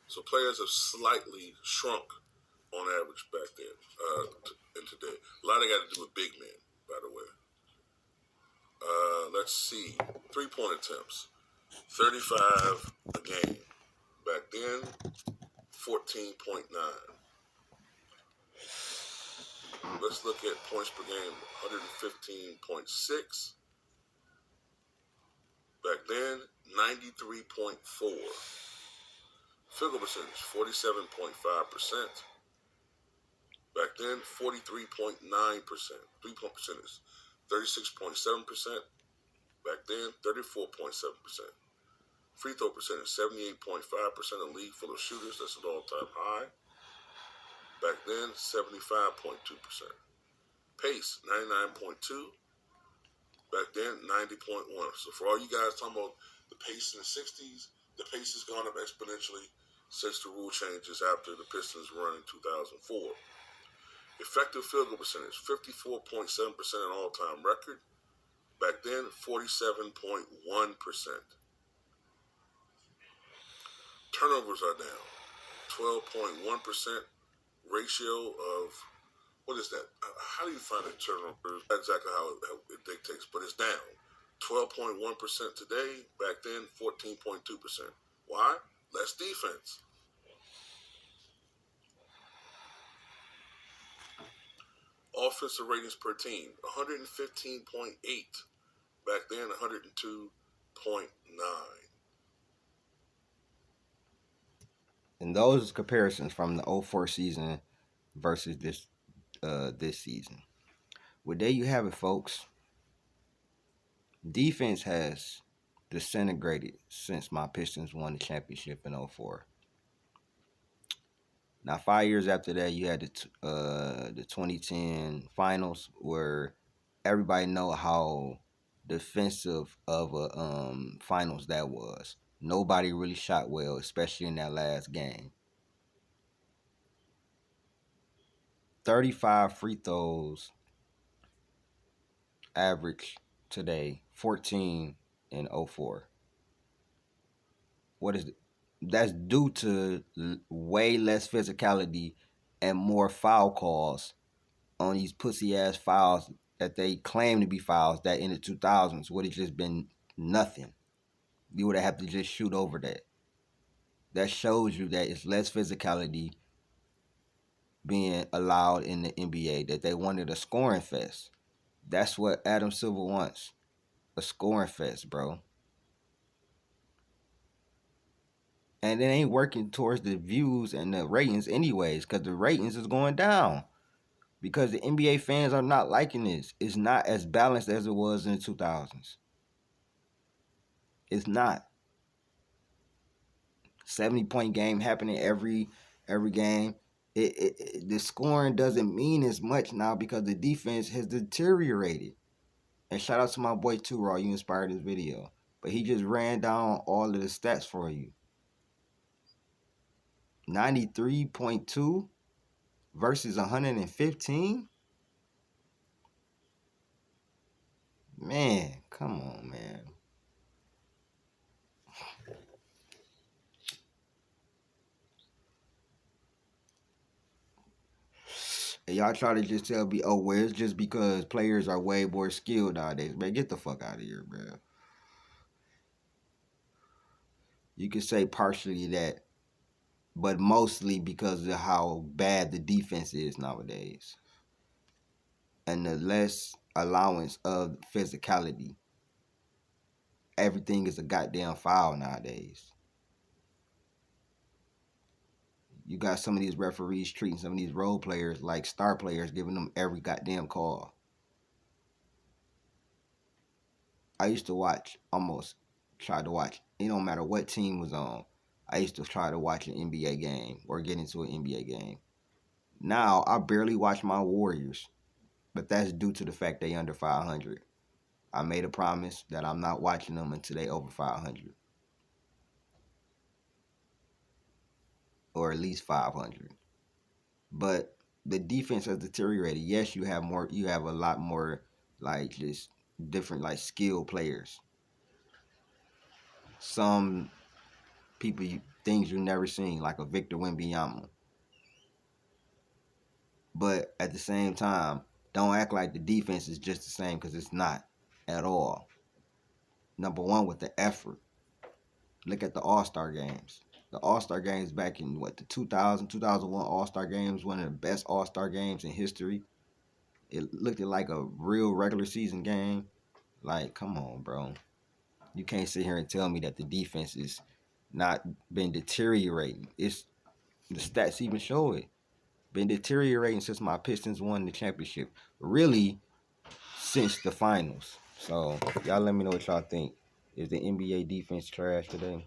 So players have slightly shrunk on average back then and today. A lot of got to do with big men, by the way. Let's see. 3-point attempts. 35 a game. Back then, 14.9. Let's look at points per game. 115.6. Back then, 93.4. Field goal percentage, 47.5%. Back then, 43.9%. 3-point percentage, 36.7%. Back then, 34.7%. Free throw percentage, 78.5%. A league full of shooters. That's an all-time high. Back then, 75.2%. Pace, 99.2. Back then, 90.1. So for all you guys talking about the pace in the 60s, the pace has gone up exponentially since the rule changes after the Pistons run in 2004. Effective field goal percentage, 54.7%, an all-time record. Back then, 47.1%. Turnovers are down, 12.1% ratio of, what is that? How do you find a turnover? Not exactly how it dictates, but it's down. 12.1% today, back then 14.2%. Why? Less defense. Offensive ratings per team, 115.8. Back then, 102.9. And those comparisons from the '04 season versus this season. Well, there you have it, folks. Defense has disintegrated since my Pistons won the championship in '04. Now, 5 years after that, you had the 2010 finals, where everybody know how defensive of a finals that was. Nobody really shot well, especially in that last game. 35 free throws average today, 14 in '04. What is it? That's due to way less physicality and more foul calls on these pussy ass fouls that they claim to be fouls that in the 2000s would have just been nothing. You would have to just shoot over that. That shows you that it's less physicality being allowed in the NBA, that they wanted a scoring fest. That's what Adam Silver wants. A scoring fest, bro. And it ain't working towards the views and the ratings anyways, because the ratings is going down. Because the NBA fans are not liking this. It's not as balanced as it was in the 2000s. It's not. 70-point game happening every game. The scoring doesn't mean as much now because the defense has deteriorated. And shout out to my boy Two Raw, you inspired this video. But he just ran down all of the stats for you. 93.2 versus 115? Man, come on, man. And y'all try to just tell me, oh, well, it's just because players are way more skilled nowadays. Man, get the fuck out of here, man. You could say partially that, but mostly because of how bad the defense is nowadays. And the less allowance of physicality. Everything is a goddamn foul nowadays. You got some of these referees treating some of these role players like star players, giving them every goddamn call. I used to try to watch, it don't matter what team was on. I used to try to watch an NBA game or get into an NBA game. Now, I barely watch my Warriors, but that's due to the fact they under 500. I made a promise that I'm not watching them until they over 500. Or at least 500. But the defense has deteriorated. Yes, you have a lot more like just different like skilled players. Some people things you've never seen, like a Victor Wembanyama. But at the same time, don't act like the defense is just the same, because it's not at all. Number one, with the effort. Look at the All-Star games. The All-Star games back in, the 2001 All-Star games, one of the best All-Star games in history. It looked like a real regular season game. Like, come on, bro. You can't sit here and tell me that the defense is not been deteriorating. It's the stats even show it. Been deteriorating since my Pistons won the championship. Really, since the finals. So, y'all let me know what y'all think. Is the NBA defense trash today?